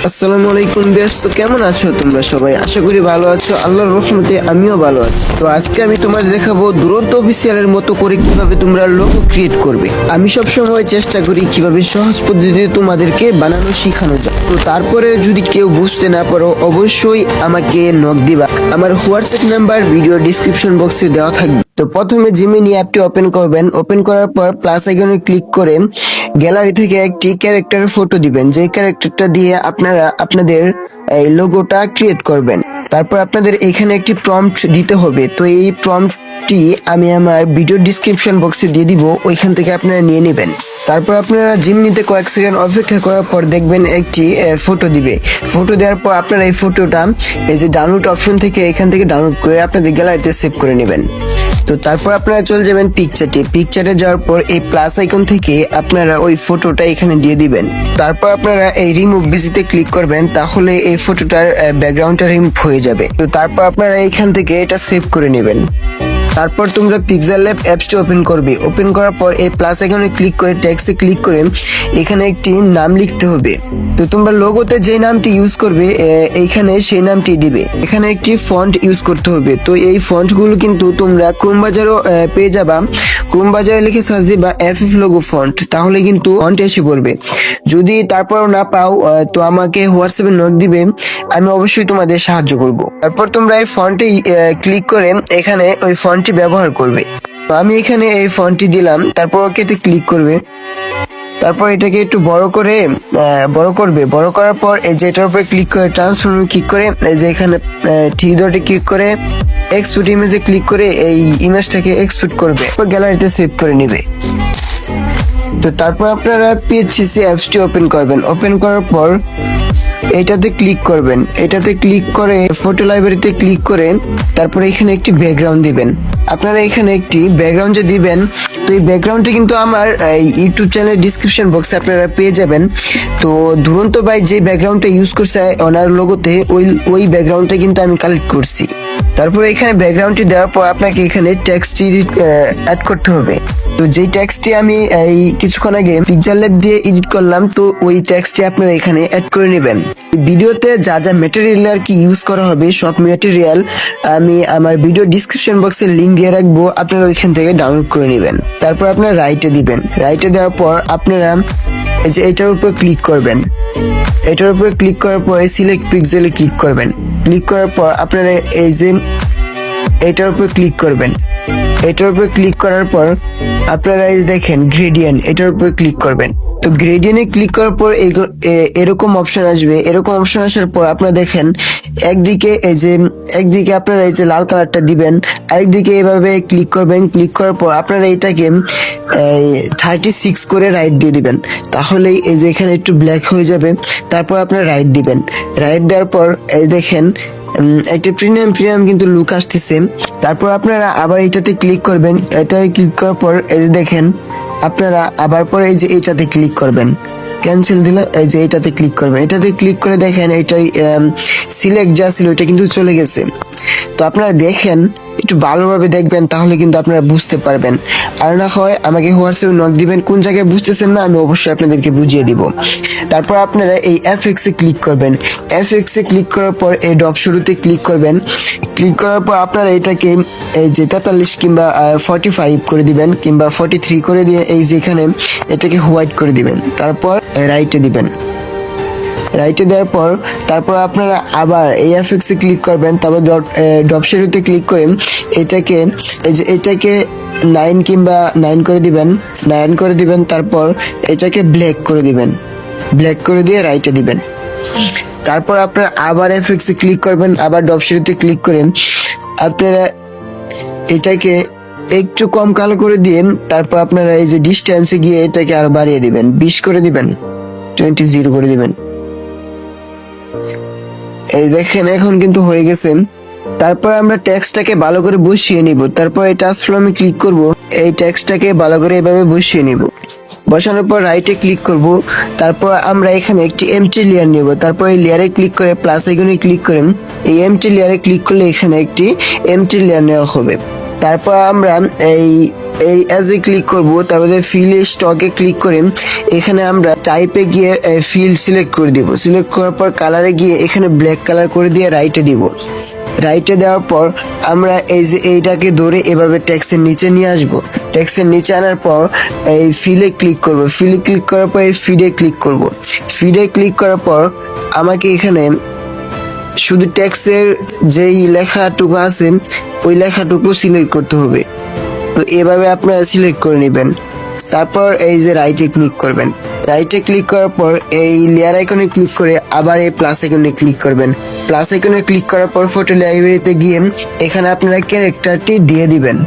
আসসালামু আলাইকুম ভিউয়ার্স, তো কেমন আছো তোমরা সবাই? আশা করি ভালো আছো। আল্লাহর রহমতে আমিও ভালো আছি। তো আজকে আমি তোমাদের দেখাবো দুরন্ত অফিসিয়ালের মতো করে কিভাবে তোমরা লোগো ক্রিয়েট করবে। আমি সব সময় চেষ্টা করি কিভাবে সহজ পদ্ধতিতে তোমাদেরকে বানানো শেখানো যায়। তো তারপরে যদি কেউ বুঝতে না পারো অবশ্যই আমাকে নক দিবা। আমার হোয়াটসঅ্যাপ নাম্বার ভিডিও ডিসক্রিপশন বক্সে দেওয়া থাকবে। তো প্রথমে জিমিনি অ্যাপটি ওপেন করবেন। ওপেন করার পর প্লাস আইকনে ক্লিক করে গ্যালারি থেকে একটি ক্যারেক্টার ফটো দিবেন, যে ক্যারেক্টারটা দিয়ে আপনারা আপনাদের এই লোগোটা ক্রিয়েট করবেন। তারপর আপনাদের এখানে একটি প্রম্পট দিতে হবে। তো এই প্রম্পটটি আমি আমার ভিডিও ডিসক্রিপশন বক্সে দিয়ে দিব, ওইখান থেকে আপনারা নিয়ে নেবেন। তারপর আপনারা জিমনিতে কয়েক সেকেন্ড অপেক্ষা করার পর দেখবেন একটি ফটো দিবে। ফটো দেওয়ার পর আপনারা এই ফটোটা এই যে ডাউনলোড অপশন থেকে এখান থেকে ডাউনলোড করে আপনাদের গ্যালারিতে সেভ করে নেবেন। তো তারপর আপনারা চলে যাবেন পিকচারে যাওয়ার পর এই প্লাস আইকন থেকে আপনারা ওই ফটোটা এখানে দিয়ে দিবেন। তারপর আপনারা এই রিমুভ ভিজিতে ক্লিক করবেন, তাহলে এই ফটোটার ব্যাকগ্রাউন্ডটা রিমুভ হয়ে যাবে। তো তারপর আপনারা এখান থেকে এটা সেভ করে নেবেন। তারপর তোমরা পিক্সেল ল্যাব অ্যাপসটি ওপেন করবে। ওপেন করার পর এই প্লাস আইকনে ক্লিক করে টেক্সটে ক্লিক করে এখানে একটি নাম লিখতে হবে। তো তোমরা লোগোতে যে নামটি ইউজ করবে এইখানে সেই নামটি দিবে। এখানে একটি ফন্ট ইউজ করতে হবে। তো এই ফন্টগুলো কিন্তু তোমরা ক্রোম বাজারও পেয়ে যাবা। ক্রোম বাজারে লিখে সার্চ দিবা এফএফ লোগো ফন্ট, তাহলে কিন্তু ফন্ট এসে পড়বে। যদি তারপরও না পাও তো আমাকে হোয়াটসঅ্যাপে নক দিবে, আমি অবশ্যই তোমাদের সাহায্য করব। তারপর তোমরা এই ফন্টে ক্লিক করে এখানে ওই ফন্টটি ব্যবহার করবে। তো আমি এখানে এই ফন্টটি দিলাম। তারপর ওকেতে ক্লিক করবে। তারপর এটাকে একটু বড় করবে। বড় করার পর এই যে এটার উপরে ক্লিক করে ট্রান্সফর্মে ক্লিক করে এই যে এখানে থ্রি ডটে ক্লিক করে এক্সপোর্ট ইমেজে ক্লিক করে এই ইমেজটাকে এক্সপোর্ট করবে, গ্যালারিতে সেভ করে নেবে। তো তারপর আপনারা পিএইচসি অ্যাপসটি ওপেন করবেন। ওপেন করার পর এটাতে ক্লিক করবেন। এটাতে ক্লিক করে ফটো লাইব্রেরিতে ক্লিক করে তারপর এখানে একটি ব্যাকগ্রাউন্ড দিবেন। আপনারা এখানে একটি ব্যাকগ্রাউন্ড যে দিবেন, তো এই ব্যাকগ্রাউন্ডটি কিন্তু আমার ইউটিউব চ্যানেলের ডিসক্রিপশন বক্সে আপনারা পেয়ে যাবেন। তো দুরন্ত ভাই যে ব্যাকগ্রাউন্ডটা ইউজ করছে ওনার লোগোতে ওই ব্যাকগ্রাউন্ডটা কিন্তু আমি কালেক্ট করছি। তারপরে এখানে ব্যাকগ্রাউন্ডটি দেওয়ার পর আপনাকে এখানে টেক্সটটি অ্যাড করতে হবে। তো যেই টেক্সটটি আমি এই কিছুক্ষণ আগে পিক্সেল ল্যাব দিয়ে এডিট করলাম, তো ওই টেক্সটটি আপনারা এখানে অ্যাড করে নেবেন। ভিডিওতে যা যা ম্যাটেরিয়াল আর কি ইউজ করা হবে সব ম্যাটেরিয়াল আমি আমার ভিডিও ডিসক্রিপশন বক্সে লিংক দিয়ে রাখবো, আপনারা ওইখান থেকে ডাউনলোড করে নেবেন। তারপর আপনারা রাইটে দিবেন। রাইটে দেওয়ার পর আপনারা এই যে এটার উপর ক্লিক করবেন। এটার উপরে ক্লিক করার পর সিলেক্ট পিক্সেলে ক্লিক করবেন। ক্লিক করার পর আপনারা এই যে এটার উপরে ক্লিক করবেন। এটার উপরে ক্লিক করার পর আপনারা এই দেখেন গ্রেডিয়েন্ট, এটার উপরে ক্লিক করবেন। তো গ্রেডিয়েন্টে ক্লিক করার পর এরকম অপশন আসবে। এরকম অপশন আসার পর আপনারা দেখেন একদিকে আপনারা এই যে লাল কালারটা দিবেন, আরেকদিকে এভাবে ক্লিক করবেন। ক্লিক করার পর আপনারা এটাকে 36 করে রাইট দিয়ে দিবেন, তাহলেই এই যে এখানে একটু ব্ল্যাক হয়ে যাবে। তারপর আপনারা রাইট দিবেন। রাইট দেওয়ার পর এই দেখেন একটা প্রিমিয়াম কিন্তু লুক আসতেছে। তারপর আপনারা আবার এটাতে ক্লিক করবেন। এটাতে ক্লিক করার পর এই যে দেখেন আপনারা আবার পরে এই যে এটাতে ক্লিক করবেন। ক্যান্সেল দিলে এই যে এটাতে ক্লিক করবেন। এটাতে ক্লিক করে দেখেন এটাই সিলেক্ট যা ছিল এটা কিন্তু চলে গেছে। তো আপনারা দেখেন একটু ভালোভাবে দেখবেন, তাহলে কিন্তু আপনারা বুঝতে পারবেন। আর না হয় আমাকে হোয়াটসঅ্যাপে নক দিবেন, কোন জায়গায় বুঝতেছেন না আমি অবশ্যই আপনাদেরকে বুঝিয়ে দিব। তারপর আপনারা এই এফএক্স এ ক্লিক করবেন। এফএক্স এ ক্লিক করার পর এই ড্রপ শুরুতে ক্লিক করবেন। ক্লিক করার পর আপনারা এটাকে এই যে 43 কিংবা 45 করে দিবেন, কিংবা 43 করে দিয়ে এই যে এখানে এটাকে হোয়াইট করে দিবেন। তারপর রাইটে দিবেন। রাইটে দেওয়ার পর তারপর আপনারা আবার এই এফএক্স এ ক্লিক করবেন। তারপর ড্রপ শেডোতে ক্লিক করে এটাকে 9 কিংবা 9 করে দিবেন। 9 করে দিবেন। তারপর এটাকে ব্ল্যাক করে দিবেন। ব্ল্যাক করে দিয়ে রাইটে দিবেন। তারপর আপনারা আবার এফএক্স এ ক্লিক করবেন। আবার ড্রপ শেডোতে ক্লিক করে আপনারা এটাকে একটু কম কালো করে দিয়ে তারপর আপনারা এই যে ডিস্টেন্সে গিয়ে এটাকে আরো বাড়িয়ে দিবেন, 20 করে দিবেন, 20 করে দিবেন। এই দেখেন এখন কিন্তু হয়ে গেছে। তারপর আমরা টেক্সটটাকে ভালো করে বসিয়ে নিব। তারপর এই ট্রান্সফর্মে ক্লিক করব। এই টেক্সটটাকে ভালো করে এভাবে বসিয়ে নিব। বসানোর পর রাইটে ক্লিক করব। তারপর আমরা এখানে একটি এমটি লেয়ার নেব। তারপর এই লেয়ারে ক্লিক করে প্লাস আইকনে ক্লিক করেন। এই এমটি লেয়ারে ক্লিক করলে এখানে একটি এমটি লেয়ার নেওয়া হবে। তারপর আমরা এই এই অ্যাজে ক্লিক করব, তারপরে ফিল স্টকে ক্লিক করে এখানে আমরা টাইপে গিয়ে ফিল সিলেক্ট করে দিব। সিলেক্ট করার পর কালারে গিয়ে এখানে ব্ল্যাক কালার করে দিয়ে রাইটে দিব। রাইটে দেওয়ার পর আমরা এই যে এইটাকে ধরে এভাবে ট্যাক্সের নিচে নিয়ে আসব। ট্যাক্সের নিচে আনার পর এই ফিলে ক্লিক করব। ফিলে ক্লিক করার পর এই ফিডে ক্লিক করব। ফিডে ক্লিক করার পর আমাকে এখানে শুধু ট্যাক্সের যেই লেখাটুকু আছে ওই লেখাটুকু সিলেক্ট করতে হবে। তো এভাবে আপনারা সিলেক্ট করে নেবেন। তারপর এই যে রাইটে ক্লিক করবেন। রাইটে ক্লিক করার পর এই লেয়ার আইকনে ক্লিক করে আবার এই প্লাস আইকনে ক্লিক করবেন। প্লাস আইকনে ক্লিক করার পর ফটো লাইব্রেরিতে গিয়ে এখানে আপনারা ক্যারেক্টারটি দিয়ে দিবেন।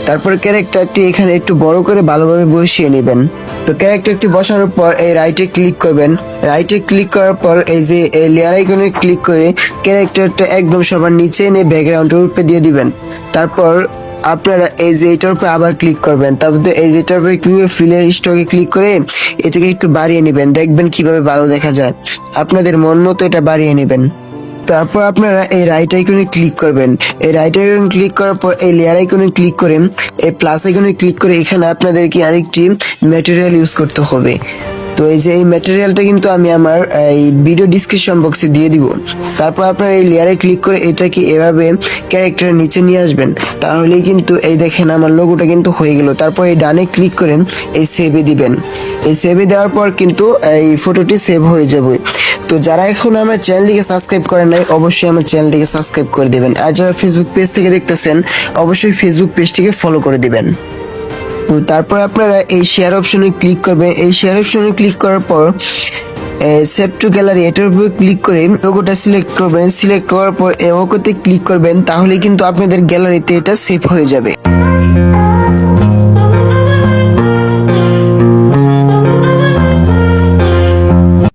তারপর ক্যারেক্টারটি এখানে একটু বড় করে ভালোভাবে বসিয়ে নেবেন। তো ক্যারেক্টারটি বসানোর পর এই রাইটে ক্লিক করবেন। রাইটে ক্লিক করার পর এই যে এই লেয়ার আইকনে ক্লিক করে ক্যারেক্টারটা একদম সবার নিচে এনে ব্যাকগ্রাউন্ডের উপরে দিয়ে দিবেন। তারপর আপনারা এই যে এটার উপর আবার ক্লিক করবেন। তারপর এই যে এটার উপরে ক্লিক ফিলের স্টকে ক্লিক করে এটাকে একটু বাড়িয়ে নেবেন। দেখবেন কিভাবে ভালো দেখা যায়। আপনাদের মন মতো এটা বাড়িয়ে নেবেন। তারপর আপনারা এই রাইট আইকনে ক্লিক করবেন। এই রাইট আইকনে ক্লিক করার পর এই লেয়ার আইকনে ক্লিক করে এই প্লাস আইকনে ক্লিক করে এখানে আপনাদেরকে আরেকটি ম্যাটেরিয়াল ইউজ করতে হবে। তো এই যে এই ম্যাটেরিয়ালটা কিন্তু আমি আমার এই ভিডিও ডিসক্রিপশন বক্সে দিয়ে দিব। তারপর আপনারা এই লেয়ারে ক্লিক করে এটাকে এভাবে ক্যারেক্টারের নিচে নিয়ে আসবেন। তাহলেই কিন্তু এই দেখেন আমার লোগোটা কিন্তু হয়ে গেল। তারপর এই ডানে ক্লিক করেন এই সেভে দিবেন। এই সেভে দেওয়ার পর কিন্তু এই ফটোটি সেভ হয়ে যাবে। তো যারা এখন আমার চ্যানেলটিকে সাবস্ক্রাইব করেন নাই অবশ্যই আমার চ্যানেলটিকে সাবস্ক্রাইব করে দিবেন। আর যারা ফেসবুক পেজ থেকে দেখতেছেন অবশ্যই ফেসবুক পেজটিকে ফলো করে দিবেন। তো তারপর আপনারা এই শেয়ার অপশনে ক্লিক করবেন। এই শেয়ার অপশনে ক্লিক করার পর সেভ টু গ্যালারি এটার উপর ক্লিক করে লোগোটা সিলেক্ট করবেন। সিলেক্ট করার পর ওকেতে ক্লিক করবেন। তাহলে কিন্তু আপনাদের গ্যালারিতে এটা সেভ হয়ে যাবে।